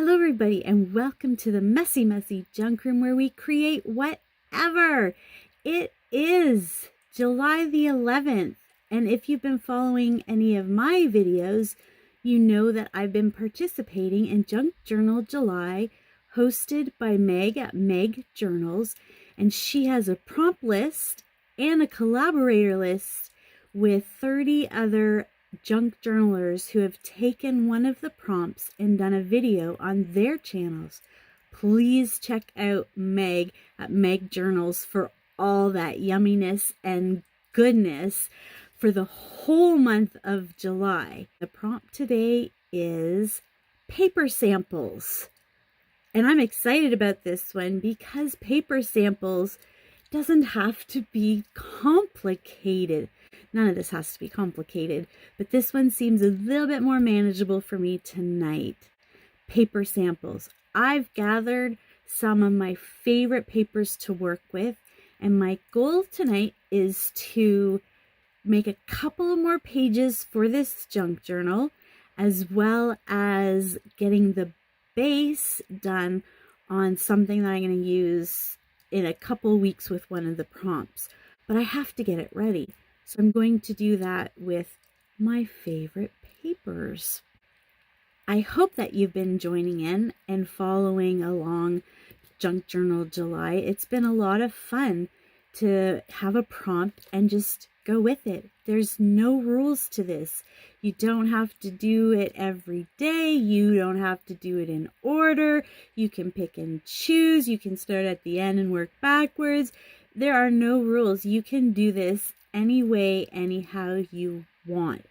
Hello everybody and welcome to the messy junk room where we create whatever. It is July the 11th, and if you've been following any of my videos, you know that I've been participating in Junk Journal July, hosted by Meg at Meg Journals, and she has a prompt list and a collaborator list with 30 other junk journalers who have taken one of the prompts and done a video on their channels. Please check out Meg at Meg Journals for all that yumminess and goodness for the whole month of July. The prompt today is paper samples. And I'm excited about this one because paper samples doesn't have to be complicated. None of this has to be complicated, but this one seems a little bit more manageable for me tonight. Paper samples. I've gathered some of my favorite papers to work with, and my goal tonight is to make a couple more pages for this junk journal, as well as getting the base done on something that I'm going to use in a couple weeks with one of the prompts. But I have to get it ready. So I'm going to do that with my favorite papers. I hope that you've been joining in and following along Junk Journal July. It's been a lot of fun to have a prompt and just go with it. There's no rules to this. You don't have to do it every day. You don't have to do it in order. You can pick and choose. You can start at the end and work backwards. There are no rules. You can do this any way, anyhow you want.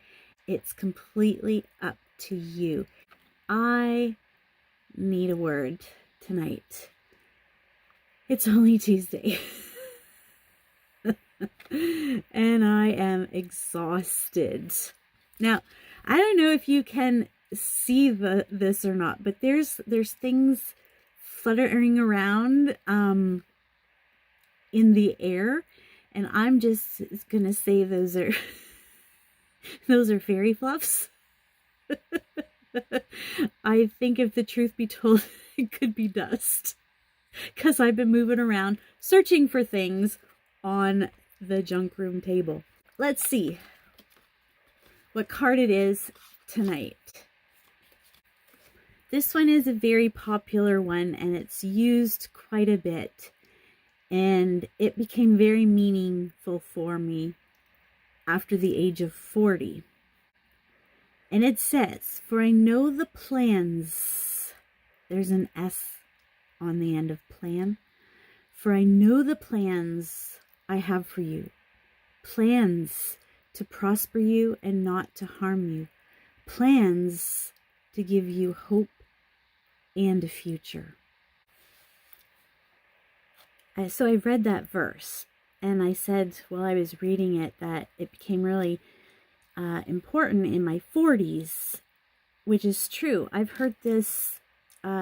It's completely up to you. I need a word tonight. It's only Tuesday. And I am exhausted. Now, I don't know if you can see this or not, but there's things fluttering around in the air. And I'm just gonna say those are fairy fluffs. I think if the truth be told, it could be dust. Because I've been moving around searching for things on the junk room table. Let's see what card it is tonight. This one is a very popular one and it's used quite a bit. And it became very meaningful for me after the age of 40. And it says, "For I know the plans," there's an S on the end of plan. "For I know the plans I have for you. Plans to prosper you and not to harm you. Plans to give you hope and a future." So I read that verse and I said while I was reading it that it became really important in my 40s, which is true. I've heard this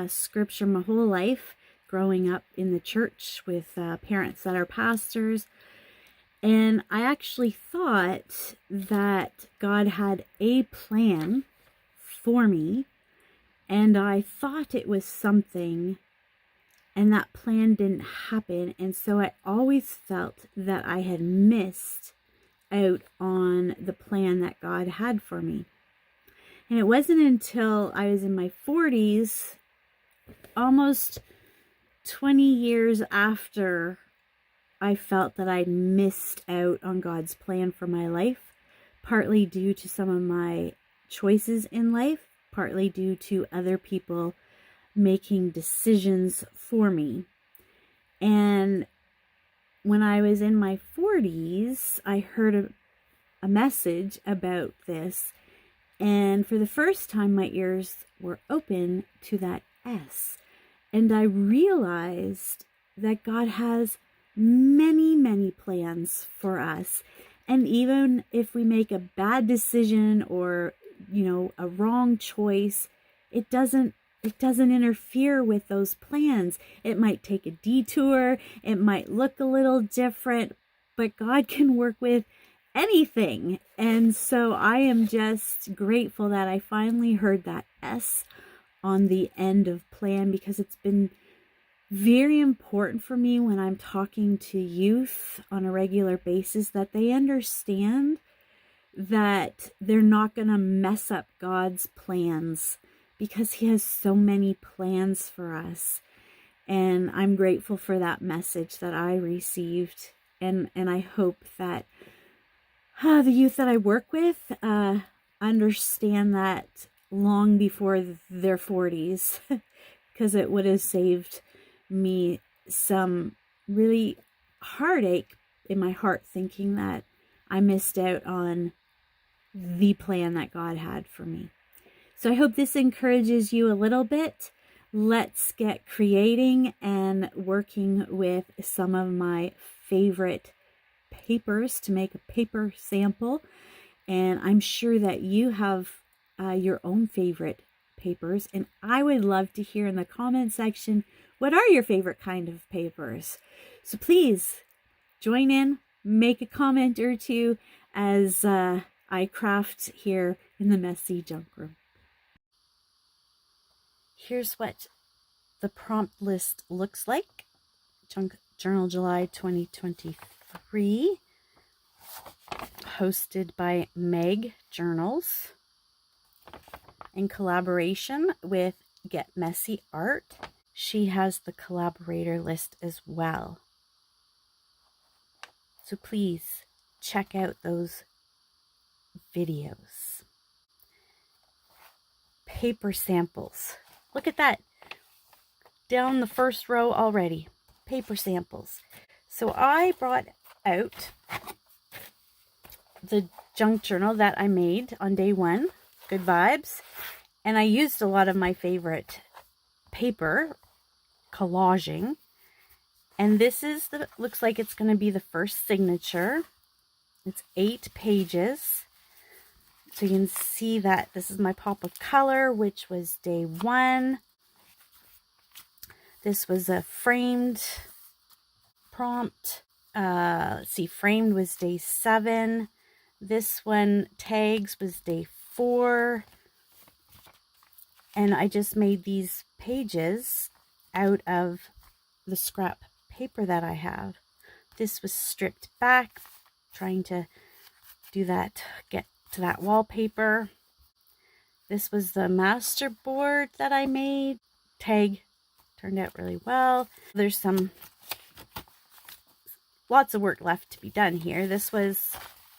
scripture my whole life growing up in the church with parents that are pastors. And I actually thought that God had a plan for me, and I thought it was something, and that plan didn't happen. And so I always felt that I had missed out on the plan that God had for me. And it wasn't until I was in my 40s, almost 20 years after, I felt that I'd missed out on God's plan for my life, partly due to some of my choices in life, partly due to other people making decisions for me. And when I was in my 40s, I heard a message about this, and for the first time my ears were open to that S, and I realized that God has many plans for us. And even if we make a bad decision or a wrong choice, it doesn't interfere with those plans. It might take a detour, it might look a little different, but God can work with anything. And so I am just grateful that I finally heard that S on the end of plan, because it's been very important for me when I'm talking to youth on a regular basis that they understand that they're not going to mess up God's plans, because he has so many plans for us. And I'm grateful for that message that I received. And I hope that the youth that I work with understand that long before their 40s, because it would have saved me some really heartache in my heart, thinking that I missed out on the plan that God had for me. So I hope this encourages you a little bit. Let's get creating and working with some of my favorite papers to make a paper sample. And I'm sure that you have your own favorite papers. And I would love to hear in the comment section, what are your favorite kind of papers? So please join in, make a comment or two as I craft here in the messy junk room. Here's what the prompt list looks like. Junk Journal July 2023, hosted by Meg Journals in collaboration with Get Messy Art. She has the collaborator list as well. So please check out those videos. Paper samples. Look at that. Down the first row already. Paper samples. So I brought out the junk journal that I made on day one. Good vibes. And I used a lot of my favorite paper collaging. And this is the, looks like it's going to be the first signature. It's 8 pages. So you can see that this is my pop of color, which was day 1. This was a framed prompt. Let's see, framed was day 7. This one, tags, was day 4. And I just made these pages out of the scrap paper that I have. This was stripped back, trying to do that, get to that wallpaper. This was the master board that I made. Tag turned out really well. There's lots of work left to be done here. This was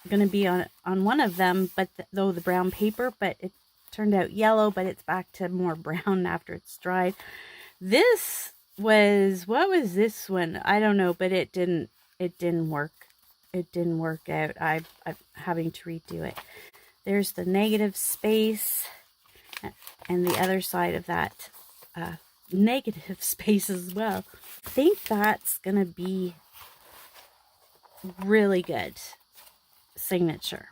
going to be on one of them, but though the brown paper, but it turned out yellow, but it's back to more brown after it's dried. This was, what was this one? I don't know, but it didn't work. It didn't work out. I'm having to redo it. There's the negative space, and the other side of that negative space as well. I think that's gonna be really good signature,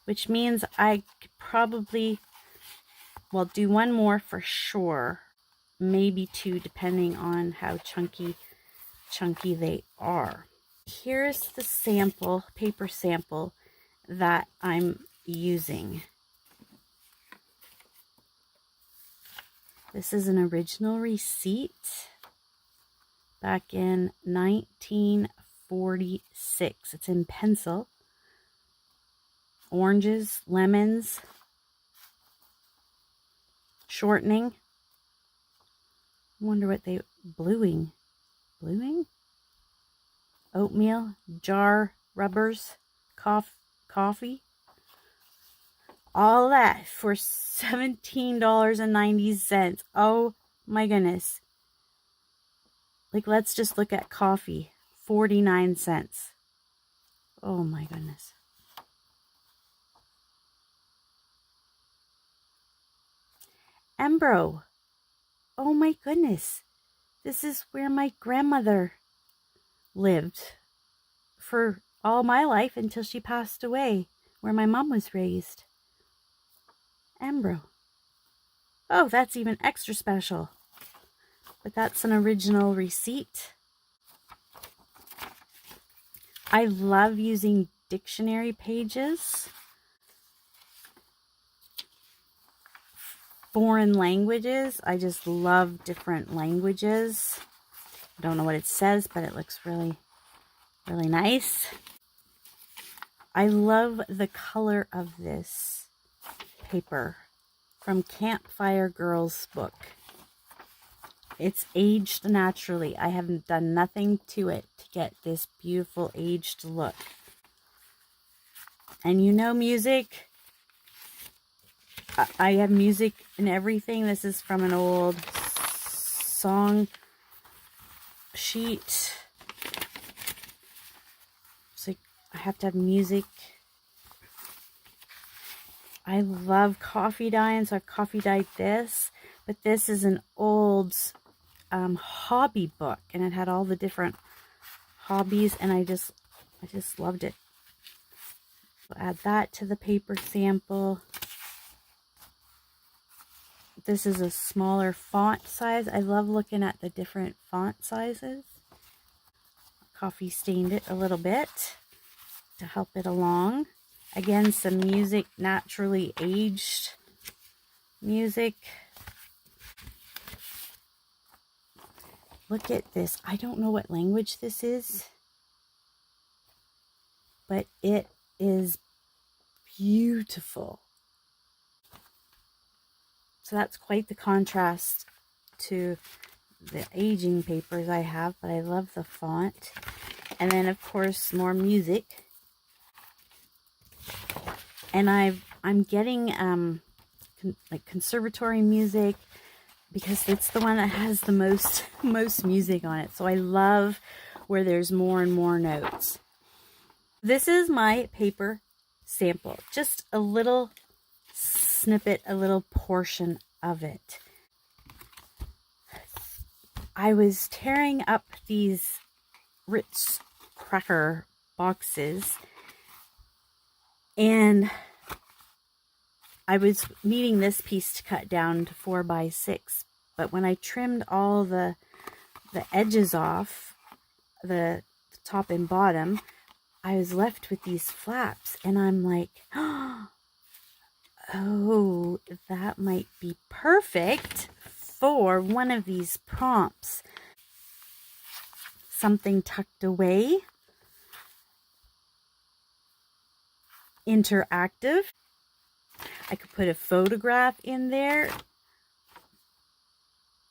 which means I could probably, well, do one more for sure, maybe 2 depending on how chunky they are. Here's the sample, paper sample that I'm using. This is an original receipt back in 1946. It's in pencil. Oranges, lemons, shortening. I wonder what they, bluing, oatmeal, jar rubbers, coffee. All that for $17.90. Oh my goodness. Like, let's just look at coffee. 49 cents. Oh my goodness. Embro. Oh my goodness. This is where my grandmother lived for all my life until she passed away, where my mom was raised. Embro. Oh, that's even extra special. But that's an original receipt. I love using dictionary pages foreign languages. I just love different languages. I don't know what it says, but it looks really, really nice. I love the color of this paper from Campfire Girls book. It's aged naturally. I haven't done nothing to it to get this beautiful aged look. And you know music. I have music in everything. This is from an old song sheet. It's like I have to have music. I love coffee dyeing, so I've coffee dyed this. But this is an old hobby book, and it had all the different hobbies, and I just loved it. So add that to the paper sample. This is a smaller font size. I love looking at the different font sizes. Coffee stained it a little bit to help it along. Again, some music, naturally aged music. Look at this. I don't know what language this is, but it is beautiful. So that's quite the contrast to the aging papers I have, but I love the font. And then of course more music. And I'm getting like conservatory music, because it's the one that has the most music on it. So I love where there's more and more notes. This is my paper sample, just a little snippet, a little portion of it. I was tearing up these Ritz cracker boxes, and I was needing this piece to cut down to 4 by 6, but when I trimmed all the edges off, the top and bottom, I was left with these flaps, and I'm like, oh, that might be perfect for one of these prompts. Something tucked away, interactive. I could put a photograph in there,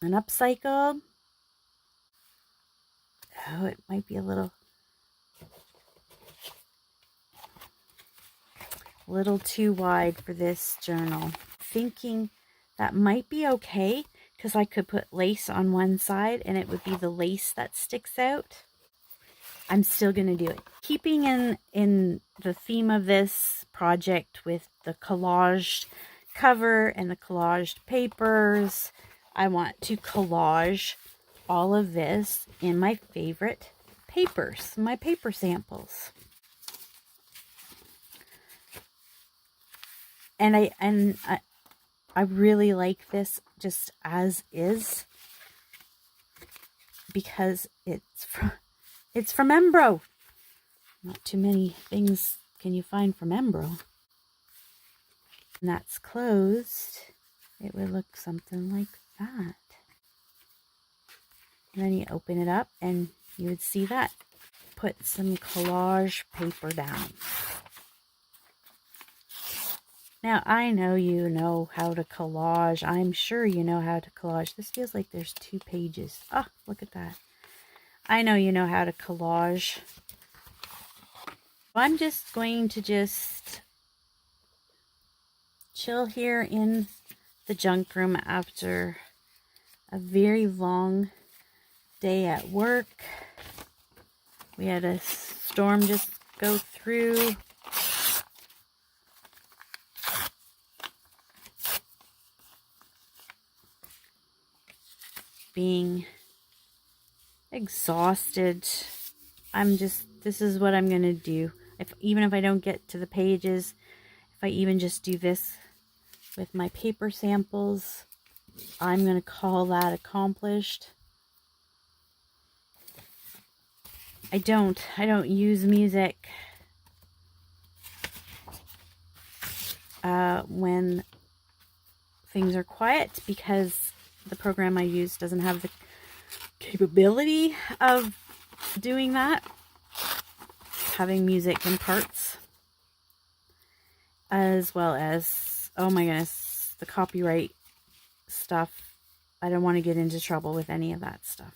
an upcycle. Oh, it might be a little too wide for this journal. Thinking that might be okay, because I could put lace on one side and it would be the lace that sticks out. I'm still going to do it. Keeping in the theme of this project with the collaged cover and the collaged papers, I want to collage all of this in my favorite papers, my paper samples. And I really like this just as is, because it's from Embro. Not too many things can you find from Embro. And that's closed. It would look something like that. And then you open it up and you would see that. Put some collage paper down. Now, I know you know how to collage. I'm sure you know how to collage. This feels like there's 2 pages. Oh, look at that. I know you know how to collage. I'm just going to chill here in the junk room after a very long day at work. We had a storm just go through. Being exhausted. This is what I'm going to do. Even if I don't get to the pages, if I even just do this with my paper samples, I'm going to call that accomplished. I don't use music when things are quiet because the program I use doesn't have the capability of doing that, having music in parts, as well as, oh my goodness, the copyright stuff. I don't want to get into trouble with any of that stuff.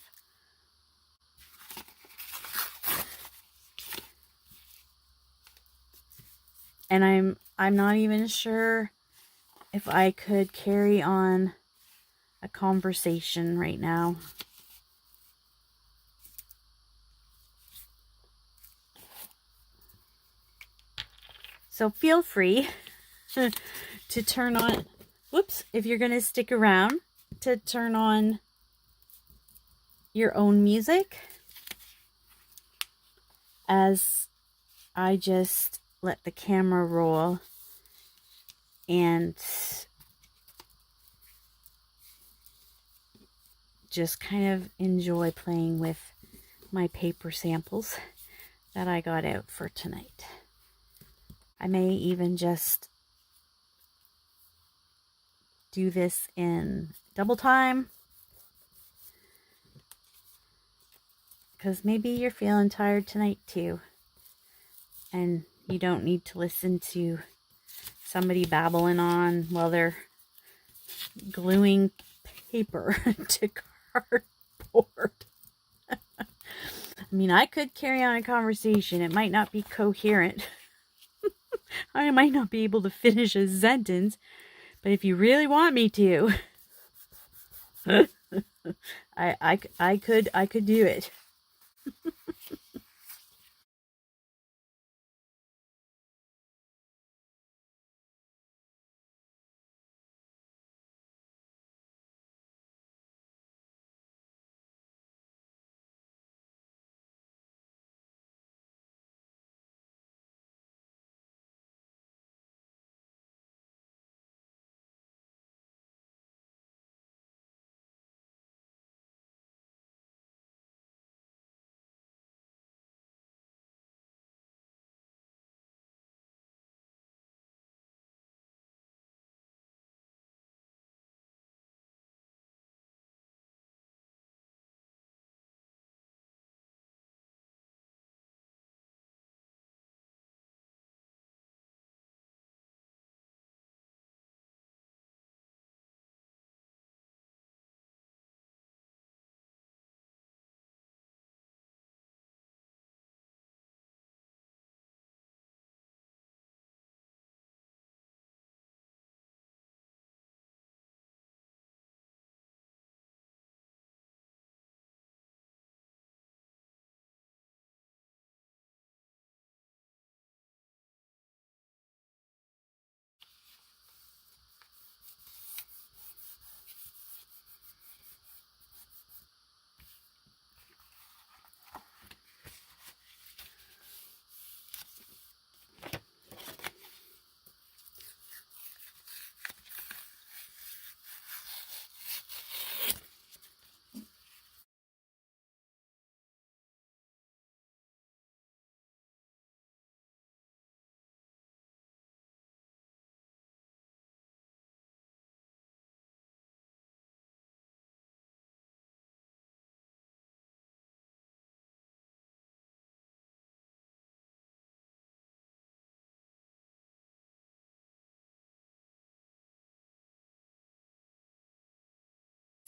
And I'm not even sure if I could carry on a conversation right now. So feel free to turn on, whoops, if you're going to stick around, to turn on your own music as I just let the camera roll and just kind of enjoy playing with my paper samples that I got out for tonight. I may even just do this in double time, because maybe you're feeling tired tonight too, and you don't need to listen to somebody babbling on while they're gluing paper to cardboard. I mean, I could carry on a conversation. It might not be coherent. I might not be able to finish a sentence, but if you really want me to, I could do it.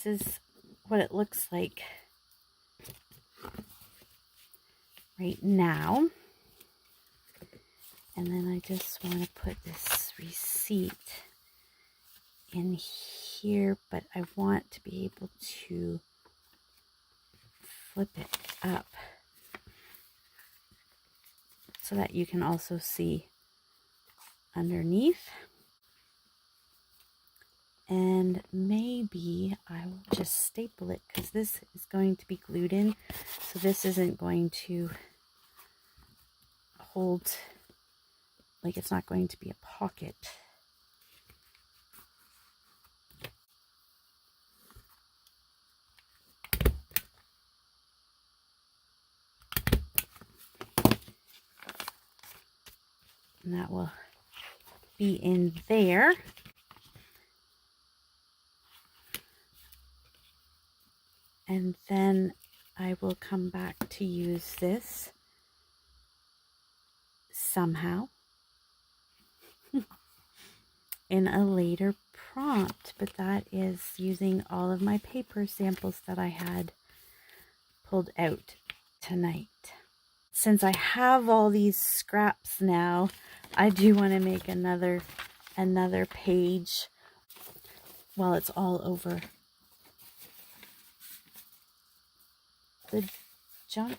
This is what it looks like right now. And then I just want to put this receipt in here, but I want to be able to flip it up so that you can also see underneath. And maybe I will just staple it, because this is going to be glued in, so this isn't going to hold, like it's not going to be a pocket. And that will be in there. And then I will come back to use this somehow in a later prompt, but that is using all of my paper samples that I had pulled out tonight. Since I have all these scraps now, I do want to make another page while it's all over the junk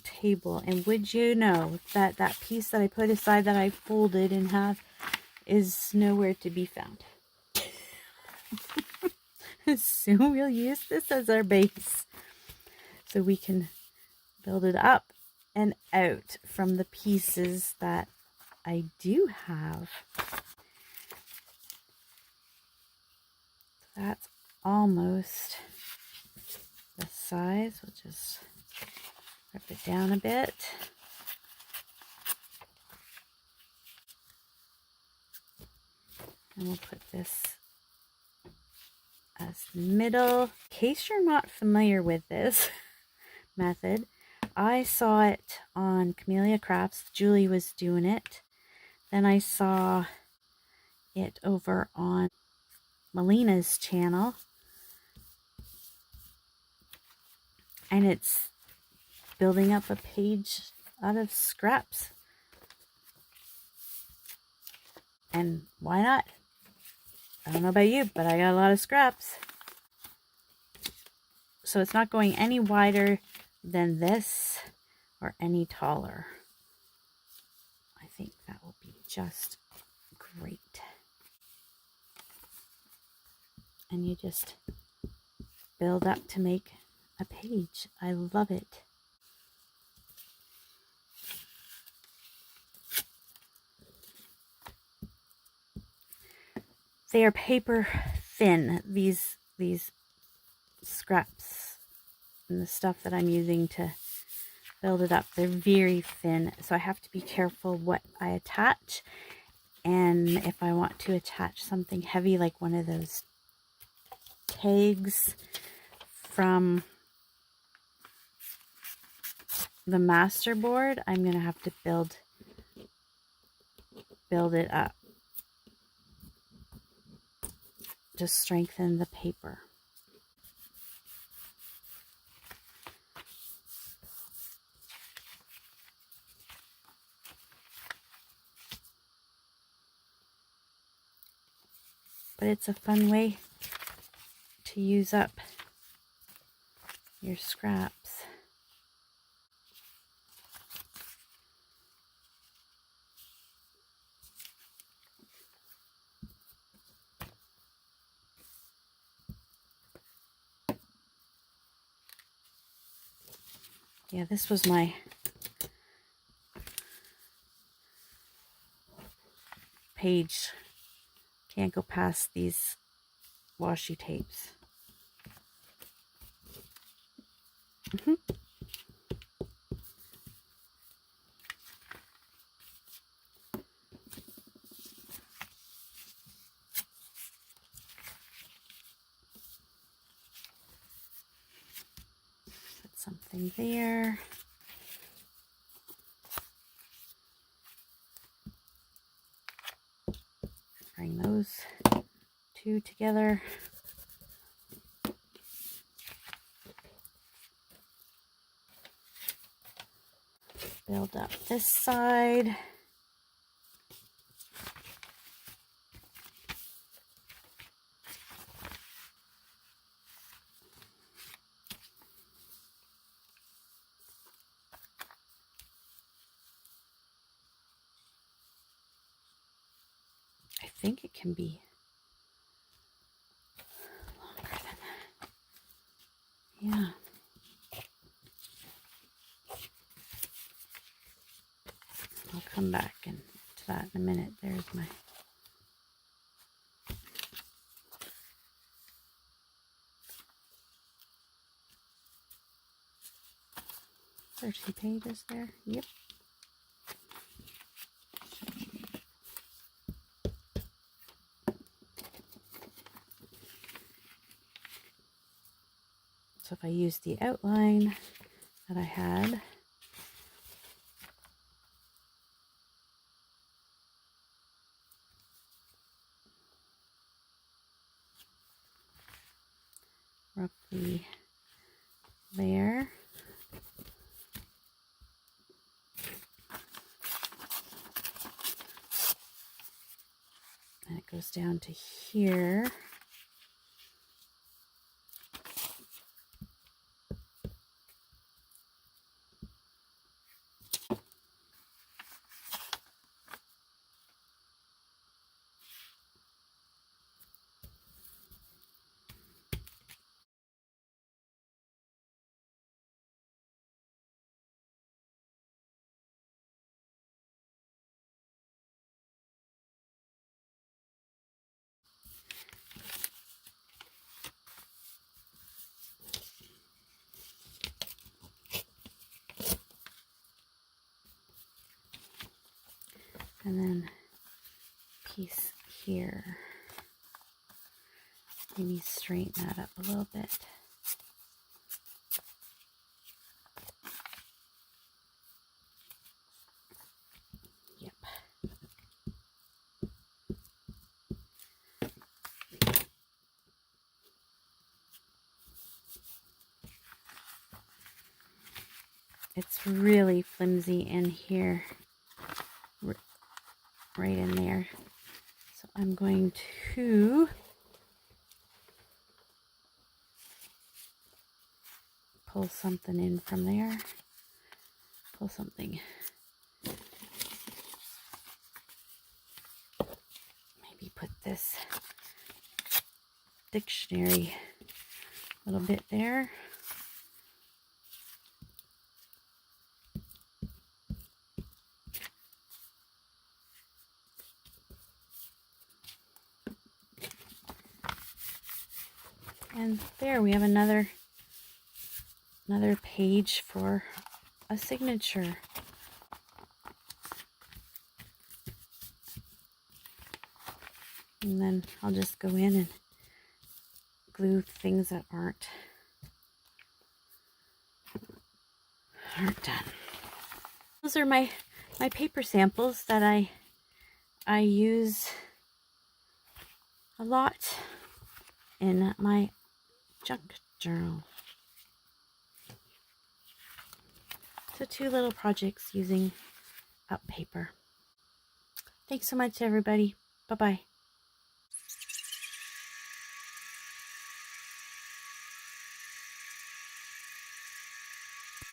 table. And would you know that that piece that I put aside that I folded in half is nowhere to be found. So we'll use this as our base so we can build it up and out from the pieces that I do have. That's almost the size. We'll just rip it down a bit. And we'll put this as the middle. In case you're not familiar with this method, I saw it on Camellia Crafts. Julie was doing it. Then I saw it over on Melina's channel. And it's building up a page out of scraps. And why not? I don't know about you, but I got a lot of scraps. So it's not going any wider than this or any taller. I think that will be just great. And you just build up to make a page. I love it. They are paper thin, these scraps and the stuff that I'm using to build it up. They're very thin, so I have to be careful what I attach. And if I want to attach something heavy like one of those tags from the masterboard, I'm going to have to build it up to strengthen the paper. But it's a fun way to use up your scraps. Yeah, this was my page. Can't go past these washi tapes. Put something there. Bring those two together. Build up this side. I think it can be longer than that. Yeah. I'll come back to that in a minute. There's my 30 pages there. Yep. So if I use the outline that I had, roughly there. And it goes down to here. And then piece here. Maybe straighten that up a little bit. Yep. It's really flimsy in here, right in there. So I'm going to pull something in from there. Pull something. Maybe put this dictionary a little bit there. And there we have another page for a signature. And then I'll just go in and glue things that aren't done. Those are my paper samples that I use a lot in my junk journal. So 2 little projects using up paper. Thanks so much, everybody. Bye-bye.